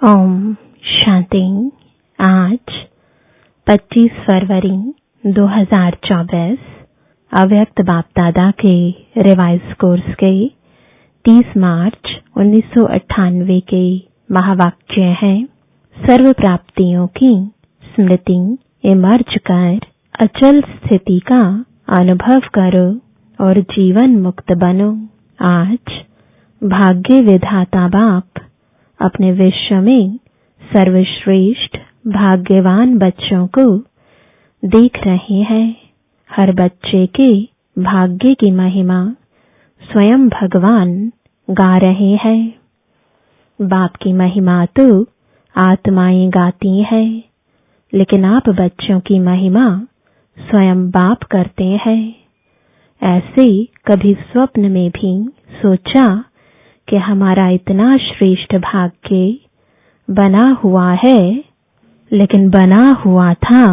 ओम शांति। आज 25 फरवरी 2024 अव्यक्त बाप दादा के रिवाइज कोर्स के 30 मार्च 1998 के महावाक्य हैं। सर्व प्राप्तियों की स्मृति इमर्ज कर अचल स्थिति का अनुभव करो और जीवन मुक्त बनो। आज भाग्य विधाता बाप अपने विश्व में सर्वश्रेष्ठ भाग्यवान बच्चों को देख रहे हैं। हर बच्चे के भाग्य की महिमा स्वयं भगवान गा रहे हैं। बाप की महिमा तो आत्माएं गाती हैं, लेकिन आप बच्चों की महिमा स्वयं बाप करते हैं। ऐसे कभी स्वप्न में भी सोचा कि हमारा इतना श्रेष्ठ भाग्य बना हुआ है, लेकिन बना हुआ था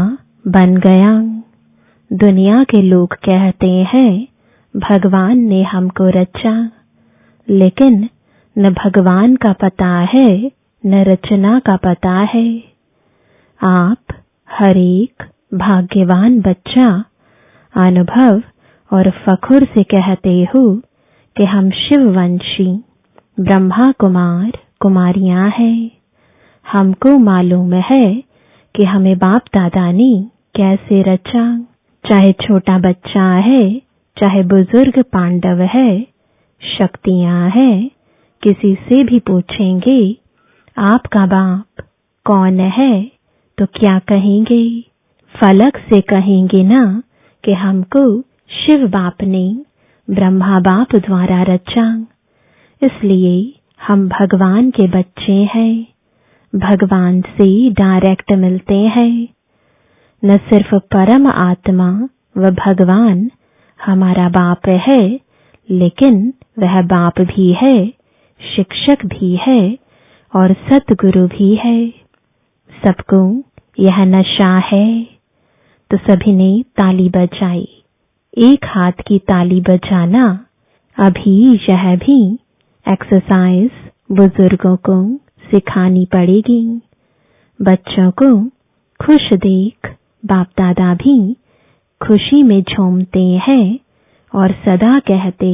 बन गया। दुनिया के लोग कहते हैं भगवान ने हमको रचा, लेकिन न भगवान का पता है न रचना का पता है। आप हर एक भाग्यवान बच्चा अनुभव और फखुर से कहते हो कि हम शिववंशी ब्रह्मा कुमार कुमारियां हैं। हमको मालूम है कि हमें बाप दादा ने कैसे रचा। चाहे छोटा बच्चा है, चाहे बुजुर्ग पांडव है, शक्तियां हैं, किसी से भी पूछेंगे आपका बाप कौन है तो क्या कहेंगे? फलक से कहेंगे ना कि हमको शिव बाप ने ब्रह्मा बाप द्वारा रचा। इसलिए हम भगवान के बच्चे हैं, भगवान से डायरेक्ट मिलते हैं। न सिर्फ परम आत्मा व भगवान हमारा बाप है, लेकिन वह बाप भी है, शिक्षक भी है और सतगुरु भी है। सबको यह नशा है, तो सभी ने ताली बजाई। एक हाथ की ताली बजाना अभी यह भी एक्सरसाइज बुजुर्गों को सिखानी पड़ेगी। बच्चों को खुश देख बाप दादा भी खुशी में झूमते हैं और सदा कहते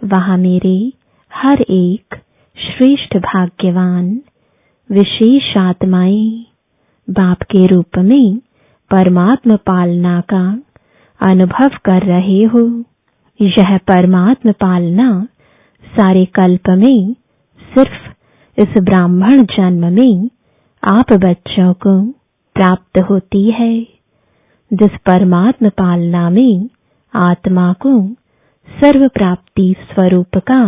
वहाँ मेरे हर एक श्रेष्ठ भाग्यवान विशेष आत्माएं बाप के रूप में परमात्मा पालना का अनुभव कर रहे हो। यह परमात्मा पालना सारे कल्प में सिर्फ इस ब्राह्मण जन्म में आप बच्चों को प्राप्त होती है। जिस परमात्मा पालना में आत्मा को सर्व प्राप्ति स्वरूप का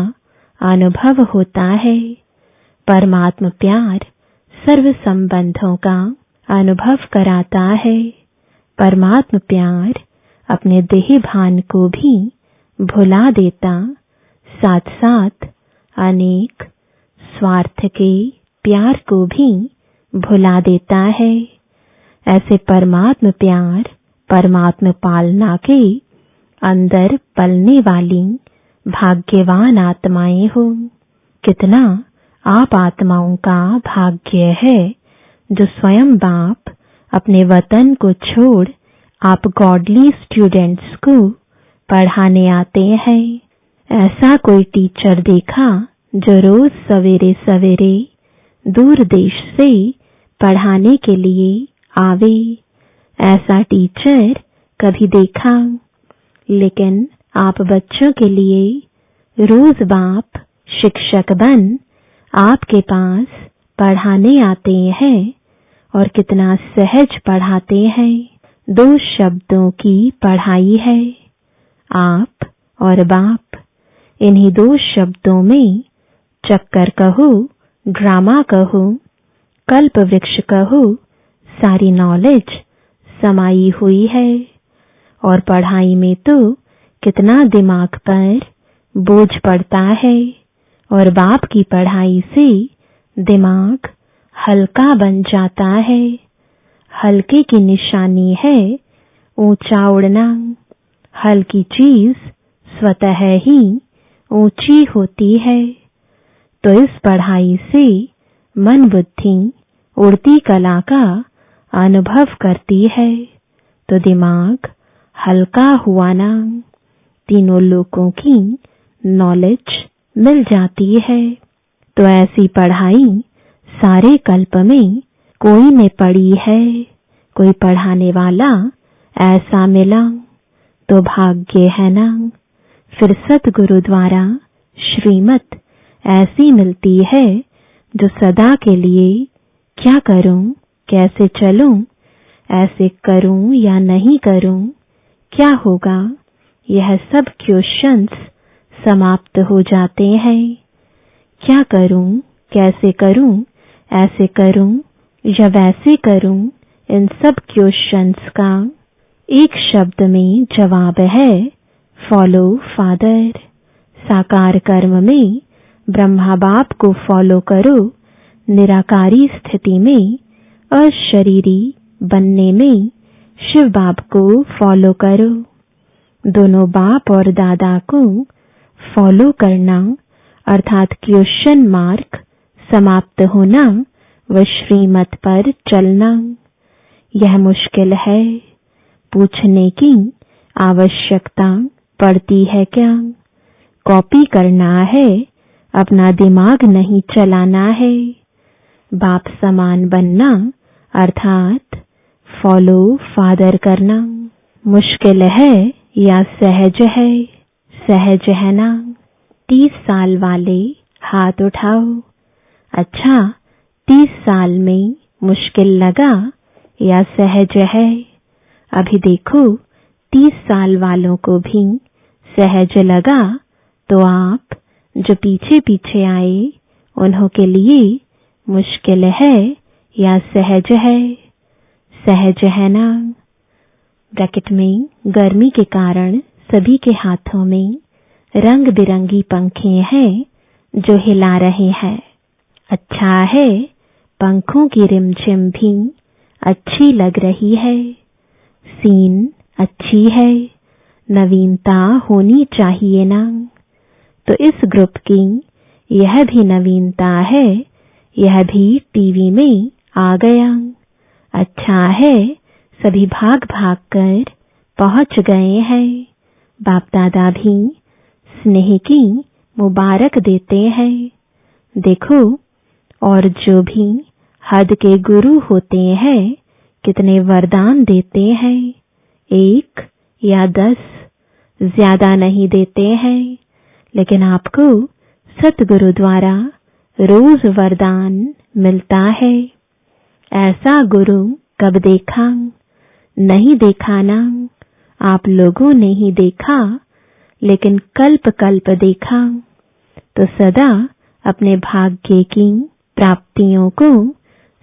अनुभव होता है। परमात्मा प्यार सर्व संबंधों का अनुभव कराता है। परमात्मा प्यार अपने देह भान को भी भुला देता, साथ साथ अनेक स्वार्थ के प्यार को भी भुला देता है। ऐसे परमात्मा प्यार परमात्मा पालना के अंदर पलने वाली भाग्यवान आत्माएं हो। कितना आप आत्माओं का भाग्य है जो स्वयं बाप अपने वतन को छोड़ आप गॉडली स्टूडेंट्स को पढ़ाने आते हैं। ऐसा कोई टीचर देखा जो रोज सवेरे सवेरे दूर देश से पढ़ाने के लिए आवे? ऐसा टीचर कभी देखा? लेकिन आप बच्चों के लिए रोज बाप शिक्षक बन आपके पास पढ़ाने आते हैं और कितना सहज पढ़ाते हैं। 2 शब्दों की पढ़ाई है, आप और बाप। इन्हीं 2 शब्दों में चक्कर कहो, ड्रामा कहो, कल्प वृक्ष कहो, सारी नॉलेज समाई हुई है। और पढ़ाई में तो कितना दिमाग पर बोझ पड़ता है, और बाप की पढ़ाई से दिमाग हल्का बन जाता है। हल्के की निशानी है ऊंचा उड़ना। हल्की चीज स्वतः ही ऊंची होती है। तो इस पढ़ाई से मन बुद्धि उड़ती कला का अनुभव करती है तो दिमाग हल्का हुआ ना। तीनों लोकों की नॉलेज मिल जाती है। तो ऐसी पढ़ाई सारे कल्प में कोई ने पढ़ी है। कोई पढ़ाने वाला ऐसा मिला तो भाग्य है ना। फिर सतगुरु द्वारा श्रीमत ऐसी मिलती है जो सदा के लिए क्या करूं, कैसे चलूं, ऐसे करूं या नहीं करूं, क्या होगा, यह सब क्वेश्चंस समाप्त हो जाते हैं। क्या करूं, कैसे करूं, ऐसे करूं या वैसे करूं, इन सब क्वेश्चंस का एक शब्द में जवाब है फॉलो फादर। साकार कर्म में ब्रह्मा बाप को फॉलो करो, निराकारी स्थिति में अशरीरी बनने में शिव बाप को फॉलो करो। दोनों बाप और दादा को फॉलो करना अर्थात क्वेश्चन मार्क समाप्त होना व श्रीमत पर चलना। यह मुश्किल है, पूछने की आवश्यकता पड़ती है क्या? कॉपी करना है, अपना दिमाग नहीं चलाना है। बाप समान बनना अर्थात फॉलो फादर करना मुश्किल है या सहज है? सहज है ना। 30 साल वाले हाथ उठाओ। अच्छा, 30 साल में मुश्किल लगा या सहज है? अभी देखो 30 साल वालों को भी सहज लगा तो आप जो पीछे पीछे आए उन्हों के लिए मुश्किल है या सहज है? सहज है ना। ब्रैकेट में गर्मी के कारण सभी के हाथों में रंग बिरंगी पंखे हैं जो हिला रहे हैं। अच्छा है, पंखों की रिमझिम भी अच्छी लग रही है। सीन अच्छी है, नवीनता होनी चाहिए ना। तो इस ग्रुप की यह भी नवीनता है, यह भी टीवी में आ गया। अच्छा है, सभी भाग भाग कर पहुंच गए हैं। बाप दादा भी स्नेह की मुबारक देते हैं। देखो, और जो भी हद के गुरु होते हैं कितने वरदान देते हैं, 1 या 10 ज्यादा नहीं देते हैं, लेकिन आपको सतगुरु द्वारा रोज वरदान मिलता है। ऐसा गुरु कब देखा? नहीं देखा ना। आप लोगों ने ही देखा, लेकिन कल्प कल्प देखा। तो सदा अपने भाग्य की प्राप्तियों को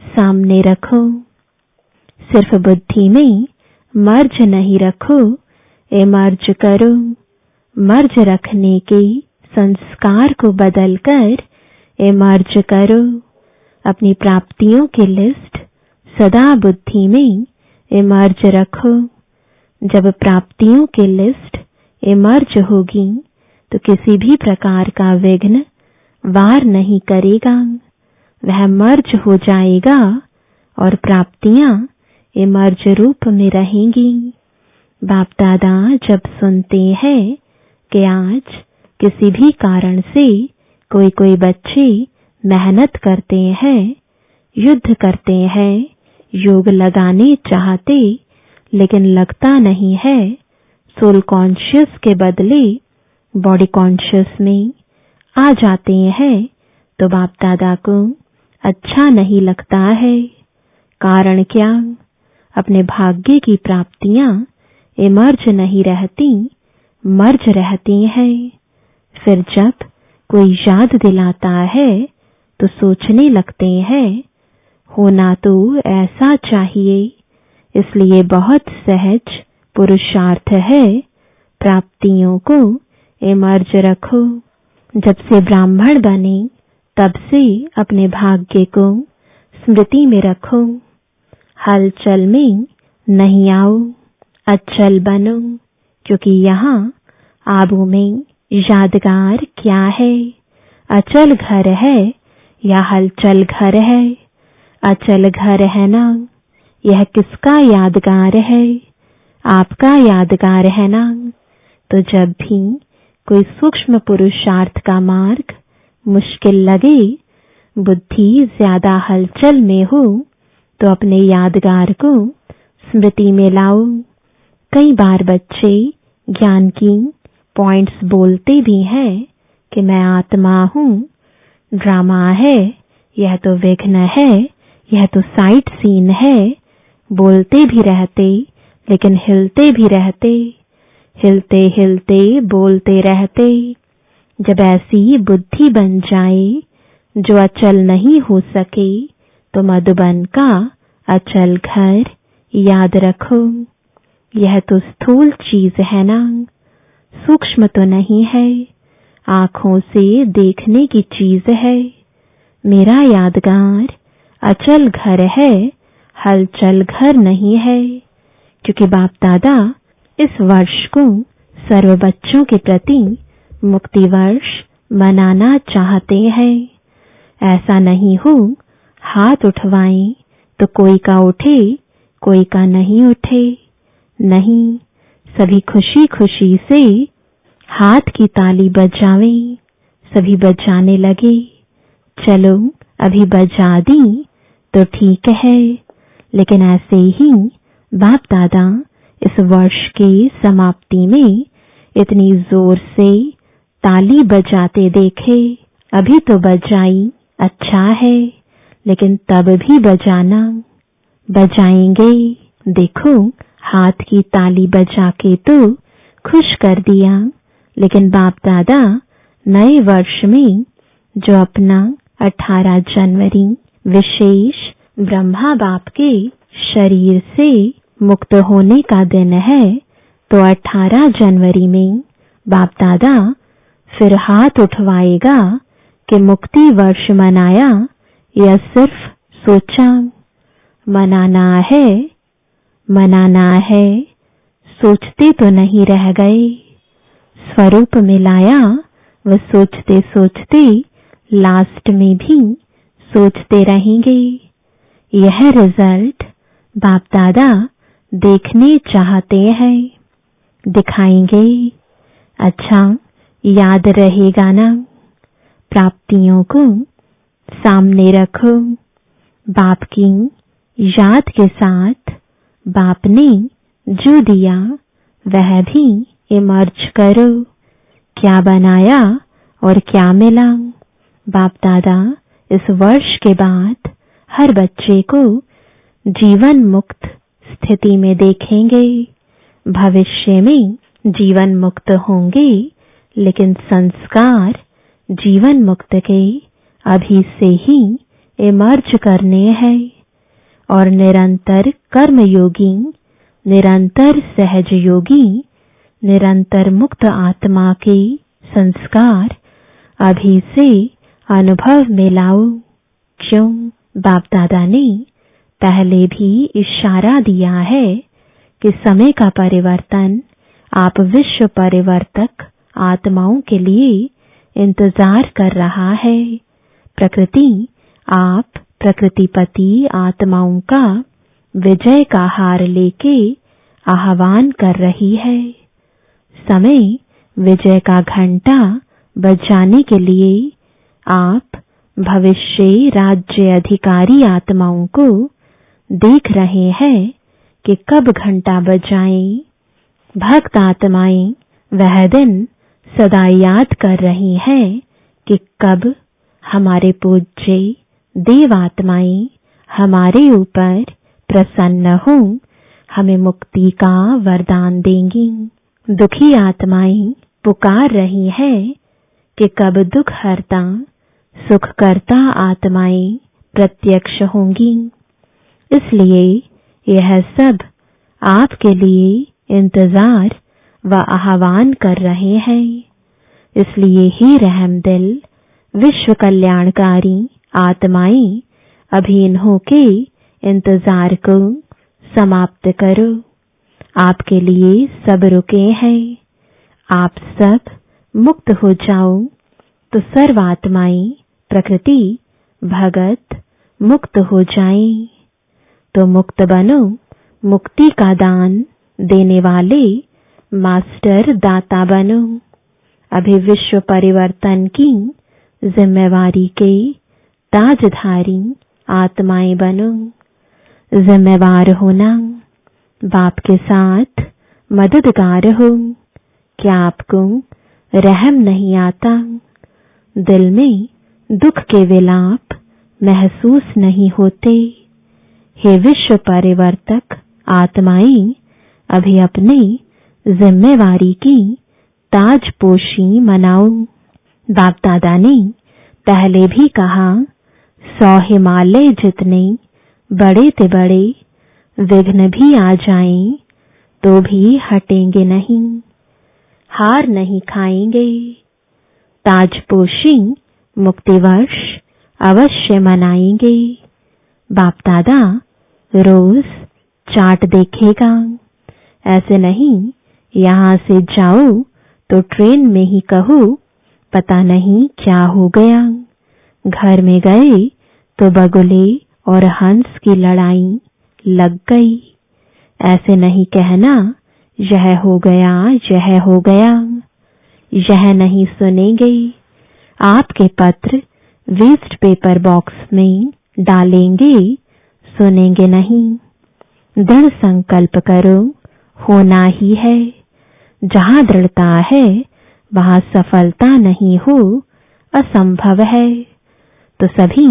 सामने रखो। सिर्फ बुद्धि में मर्ज नहीं रखो, इमर्ज करो। मर्ज रखने के संस्कार को बदलकर इमर्ज करो। अपनी प्राप्तियों की लिस्ट सदा बुद्धि में इमर्ज रखो। जब प्राप्तियों की लिस्ट इमर्ज होगी तो किसी भी प्रकार का विघ्न वार नहीं करेगा। वह मर्ज हो जाएगा और प्राप्तियां इमर्ज रूप में रहेंगी। बाप दादा जब सुनते हैं कि आज किसी भी कारण से कोई बच्चे मेहनत करते हैं, युद्ध करते हैं, योग लगाने चाहते लेकिन लगता नहीं है, सोल कॉन्शियस के बदले बॉडी कॉन्शियस में आ जाते हैं, तो बाप दादा को अच्छा नहीं लगता है। कारण क्या? अपने भाग्य की प्राप्तियां इमर्ज नहीं रहती, मर्ज रहती हैं। फिर जब कोई याद दिलाता है तो सोचने लगते हैं, होना तो ऐसा चाहिए। इसलिए बहुत सहज पुरुषार्थ है, प्राप्तियों को इमर्ज रखो। जब से ब्राह्मण बने तब से अपने भाग्य को स्मृति में रखो। हलचल में नहीं आओ, अचल बनो, क्योंकि यहाँ आबू में यादगार क्या है? अचल घर है, या हलचल घर है, अचल घर है ना। यह किसका यादगार है? आपका यादगार है ना। तो जब भी कोई सूक्ष्म पुरुषार्थ का मार्ग मुश्किल लगे, बुद्धि ज्यादा हलचल में हो, तो अपने यादगार को स्मृति में लाओ। कई बार बच्चे ज्ञान की पॉइंट्स बोलते भी हैं कि मैं आत्मा हूँ, ड्रामा है, यह तो विघ्न है, यह तो साइट सीन है। बोलते भी रहते लेकिन हिलते भी रहते, हिलते हिलते बोलते रहते। जब ऐसी बुद्धि बन जाए जो अचल नहीं हो सके, तो मधुबन का अचल घर याद रखो। यह तो स्थूल चीज है ना, सूक्ष्म तो नहीं है, आंखों से देखने की चीज है। मेरा यादगार अचल घर है, हलचल घर नहीं है। क्योंकि बाप दादा इस वर्ष को सर्व बच्चों के प्रति मुक्ति वर्ष मनाना चाहते हैं। ऐसा नहीं हो हाथ उठवाएं तो कोई का उठे, कोई का नहीं उठे। नहीं, सभी खुशी खुशी से हाथ की ताली बजावें। सभी बजाने लगे। चलो अभी बजा दी तो ठीक है, लेकिन ऐसे ही बाप दादा इस वर्ष की समाप्ति में इतनी जोर से ताली बजाते देखे। अभी तो बजाई, अच्छा है, लेकिन तब भी बजाना। बजाएंगे, देखो हाथ की ताली बजा के तो खुश कर दिया, लेकिन बाप दादा नए वर्ष में जो अपना 18 जनवरी विशेष ब्रह्मा बाप के शरीर से मुक्त होने का दिन है, तो 18 जनवरी में बाप दादा फिर हाथ उठवाएगा कि मुक्ति वर्ष मनाया या सिर्फ सोचा। मनाना है, मनाना है, सोचते तो नहीं रह गए। स्वरूप में लाया, वह सोचते सोचते लास्ट में भी सोचते रहेंगे। यह रिजल्ट बाप दादा देखने चाहते हैं, दिखाएंगे। अच्छा, याद रहेगा ना? प्राप्तियों को सामने रखो। बाप की याद के साथ बाप ने जो दिया वह भी इमर्ज करो। क्या बनाया और क्या मिला? बाप दादा इस वर्ष के बाद हर बच्चे को जीवन मुक्त स्थिति में देखेंगे। भविष्य में जीवन मुक्त होंगे, लेकिन संस्कार जीवन मुक्त के अभी से ही इमर्ज करने हैं। और निरंतर कर्मयोगी, निरंतर सहज योगी, निरंतर मुक्त आत्मा के संस्कार अभी से अनुभव में लाओ। क्यों? बाप दादा ने पहले भी इशारा दिया है कि समय का परिवर्तन आप विश्व परिवर्तक आत्माओं के लिए इंतजार कर रहा है। प्रकृति आप प्रकृतिपति आत्माओं का विजय का हार लेके आह्वान कर रही है। समय विजय का घंटा बजाने के लिए आप भविष्य राज्य अधिकारी आत्माओं को देख रहे हैं कि कब घंटा बजाएं। भक्त आत्माएं वह दिन सदा याद कर रही हैं कि कब हमारे पूज्य देव आत्माएं हमारे ऊपर प्रसन्न हो, हमें मुक्ति का वरदान देंगी। दुखी आत्माएं पुकार रही हैं कि कब दुख हरता सुख करता आत्माएं प्रत्यक्ष होंगी। इसलिए यह सब आपके लिए इंतजार व आह्वान कर रहे हैं। इसलिए ही रहमदिल विश्व कल्याणकारी आत्माएं अभी इन्हों के इंतजार को समाप्त करो। आपके लिए सब रुके हैं। आप सब मुक्त हो जाओ तो सर्व आत्माएं प्रकृति भगत मुक्त हो जाए। तो मुक्त बनो, मुक्ति का दान देने वाले मास्टर दाता बनो। अभी विश्व परिवर्तन की जिम्मेवारी के ताजधारी आत्माएं बनो। जिम्मेवार होना, बाप के साथ मददगार हो। क्या आपको रहम नहीं आता? दिल में दुख के विलाप महसूस नहीं होते? हे विश्व परिवर्तक आत्माएं, अभी अपने जिम्मेवारी की ताजपोशी मनाओ। बाप दादा ने पहले भी कहा, 100 हिमालय जितने बड़े से बड़े विघ्न भी आ जाएं तो भी हटेंगे नहीं, हार नहीं खाएंगे। ताजपोशी मुक्तिवर्ष अवश्य मनाएंगे। बाप दादा रोज चार्ट देखेगा। ऐसे नहीं यहां से जाओ तो ट्रेन में ही कहो पता नहीं क्या हो गया। घर में गए तो बगुले और हंस की लड़ाई लग गई। ऐसे नहीं कहना यह हो गया, यह हो गया। यह नहीं सुनेंगे। आपके पत्र वेस्ट पेपर बॉक्स में डालेंगे, सुनेंगे नहीं। दृढ़ संकल्प करो, होना ही है। जहां दृढ़ता है वहां सफलता नहीं हो असंभव है। तो सभी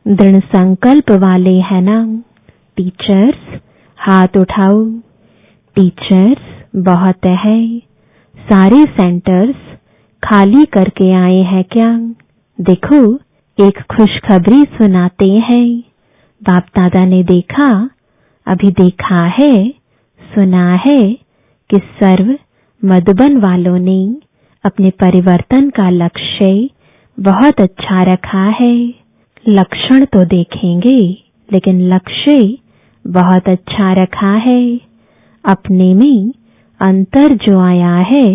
दृढ़ संकल्प वाले हैं ना? टीचर्स हाथ उठाओ। टीचर्स बहुत है। सारे सेंटर्स खाली करके आए हैं क्या? देखो एक खुशखबरी सुनाते हैं। बाप दादा ने देखा, अभी देखा है, सुना है कि सर्व मधुबन वालों ने अपने परिवर्तन का लक्ष्य बहुत अच्छा रखा है। लक्षण तो देखेंगे लेकिन लक्ष्य बहुत अच्छा रखा है। अपने में अंतर जो आया है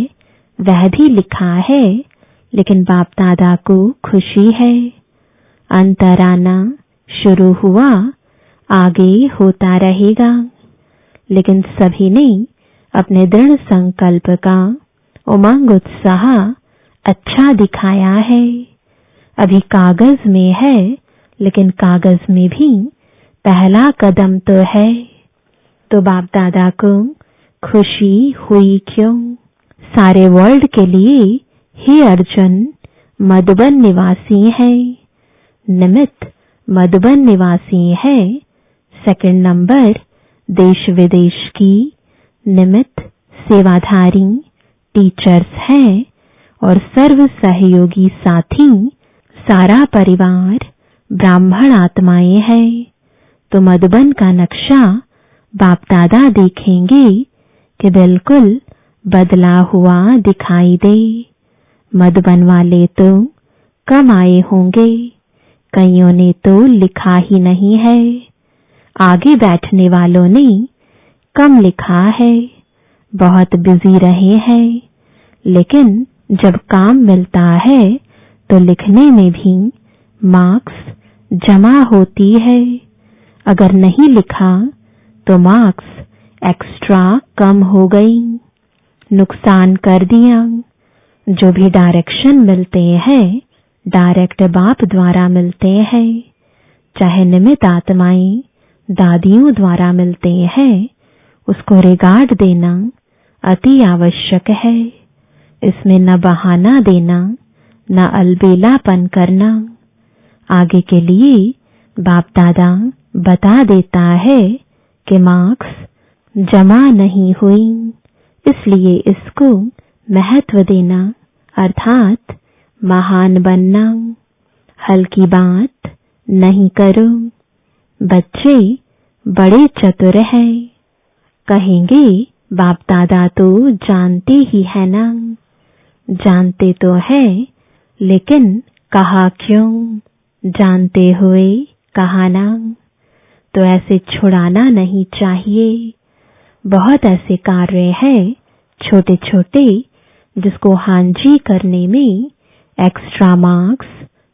वह भी लिखा है, लेकिन बाप दादा को खुशी है। अंतर आना शुरू हुआ, आगे होता रहेगा। लेकिन सभी ने अपने दृढ़ संकल्प का उमंग उत्साह अच्छा दिखाया है। अभी कागज में है, लेकिन कागज में भी पहला कदम तो है। तो बाप दादा को खुशी हुई क्यों? सारे वर्ल्ड के लिए हे अर्जुन मधुबन निवासी है। निमित्त मधुबन निवासी है। सेकंड नंबर देश विदेश की निमित्त सेवाधारी टीचर्स हैं और सर्व सहयोगी साथी सारा परिवार ब्राह्मण आत्माएं हैं। तो मधुबन का नक्शा बाप दादा देखेंगे कि बिल्कुल बदला हुआ दिखाई दे। मधुबन वाले तो कम आए होंगे, कईयों ने तो लिखा ही नहीं है। आगे बैठने वालों ने कम लिखा है, बहुत बिजी रहे हैं। लेकिन जब काम मिलता है तो लिखने में भी मार्क्स जमा होती है। अगर नहीं लिखा तो मार्क्स एक्स्ट्रा कम हो गई, नुकसान कर दिया। जो भी डायरेक्शन मिलते हैं डायरेक्ट बाप द्वारा मिलते हैं, चाहे निमित्त आत्माएं दादियों द्वारा मिलते हैं, उसको रिगार्ड देना अति आवश्यक है। इसमें न बहाना देना, न अलबेलापन करना। आगे के लिए बाप दादा बता देता है कि मार्क्स जमा नहीं हुई, इसलिए इसको महत्व देना अर्थात महान बनना। हल्की बात नहीं करो। बच्चे बड़े चतुर हैं। कहेंगे बाप दादा तो जानते ही है ना। जानते तो है, लेकिन कहा क्यों? जानते हुए कहा ना। तो ऐसे छुड़ाना नहीं चाहिए। बहुत ऐसे कार्य हैं छोटे छोटे जिसको हांजी करने में एक्स्ट्रा मार्क्स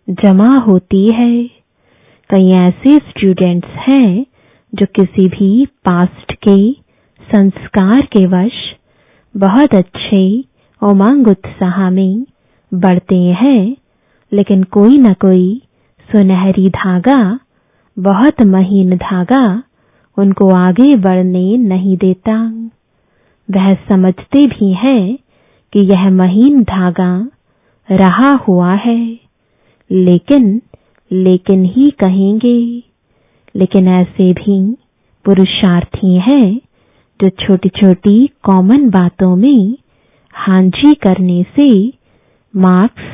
जमा होती है। कई ऐसे स्टूडेंट्स हैं जो किसी भी पास्ट के संस्कार के वश बहुत अच्छे उमंग उत्साह में बढ़ते हैं, लेकिन कोई न कोई सुनहरी धागा, बहुत महीन धागा उनको आगे बढ़ने नहीं देता। वह समझते भी हैं कि यह महीन धागा रहा हुआ है, लेकिन ही कहेंगे। लेकिन ऐसे भी पुरुषार्थी हैं जो छोटी छोटी कॉमन बातों में हाँ जी करने से मार्क्स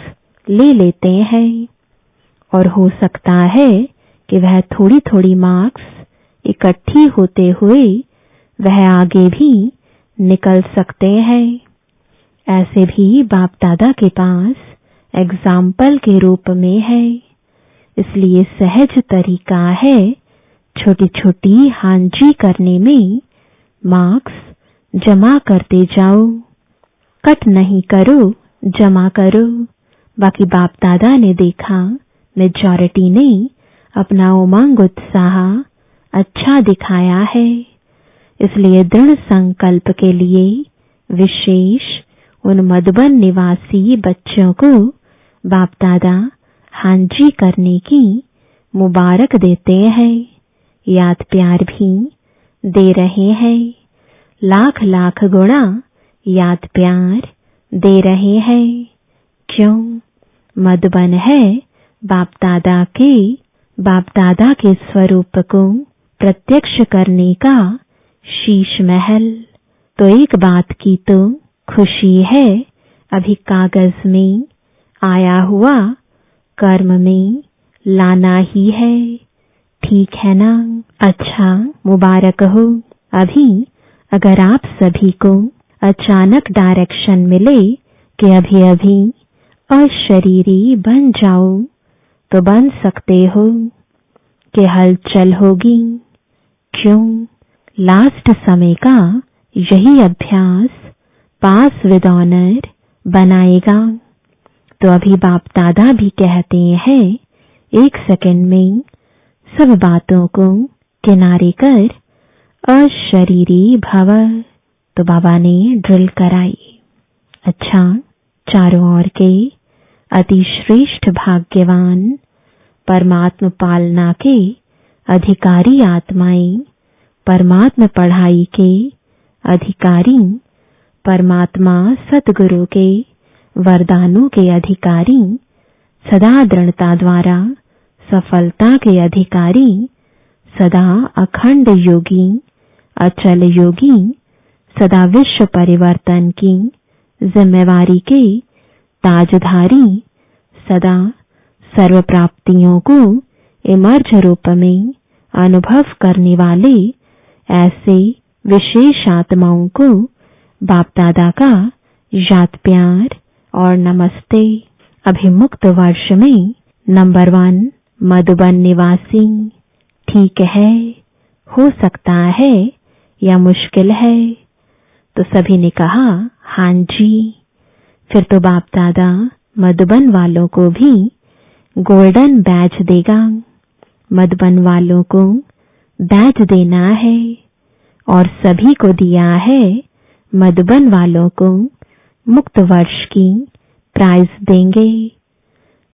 ले लेते हैं, और हो सकता है कि वह थोड़ी थोड़ी मार्क्स इकट्ठी होते हुए वह आगे भी निकल सकते हैं। ऐसे भी बाप दादा के पास एग्जाम्पल के रूप में है, इसलिए सहज तरीका है छोटी छोटी हाँ जी करने में मार्क्स जमा करते जाओ। कट नहीं करो, जमा करो। बाकी बाप दादा ने देखा मेजॉरिटी ने अपना उमंग उत्साह अच्छा दिखाया है, इसलिए दृढ़ संकल्प के लिए विशेष उन मधुबन निवासी बच्चों को बाप दादा हाँ जी करने की मुबारक देते हैं, याद प्यार भी दे रहे हैं। लाख लाख गुणा याद प्यार दे रहे हैं। क्यों? मधुबन है बाप दादा के स्वरूप को प्रत्यक्ष करने का शीश महल। तो एक बात की तो खुशी है, अभी कागज में आया हुआ कर्म में लाना ही है, ठीक है ना? अच्छा, मुबारक हो। अभी अगर आप सभी को अचानक डायरेक्शन मिले कि अभी अभी अशरीरी बन जाओ, तो बन सकते हो कि हलचल होगी। क्यों? लास्ट समय का यही अभ्यास पास विद ऑनर बनाएगा। तो अभी बाप दादा भी कहते हैं, एक सेकंड में सब बातों को किनारे कर अशरीरी भव। तो बाबा ने ड्रिल कराई। अच्छा, चारों ओर के अति श्रेष्ठ भाग्यवान परमात्म पालना के अधिकारी आत्माएं, परमात्म पढ़ाई के अधिकारी, परमात्मा सतगुरु के वरदानों के अधिकारी, सदा दृढ़ता द्वारा सफलता के अधिकारी, सदा अखंड योगी, अचल योगी, सदा विश्व परिवर्तन की जिम्मेवारी के ताजधारी, सदा सर्व प्राप्तियों को इमर्ज रूप में अनुभव करने वाले ऐसे विशेष आत्माओं को बाप दादा का याद प्यार और नमस्ते। अभिमुक्त वर्ष में नंबर 1 मधुबन निवासी। ठीक है, हो सकता है या मुश्किल है? तो सभी ने कहा हाँ जी। फिर तो बाप दादा मधुबन वालों को भी गोल्डन बैज देगा। मधुबन वालों को बैज देना है और सभी को दिया है। मधुबन वालों को मुक्त वर्ष की प्राइज देंगे।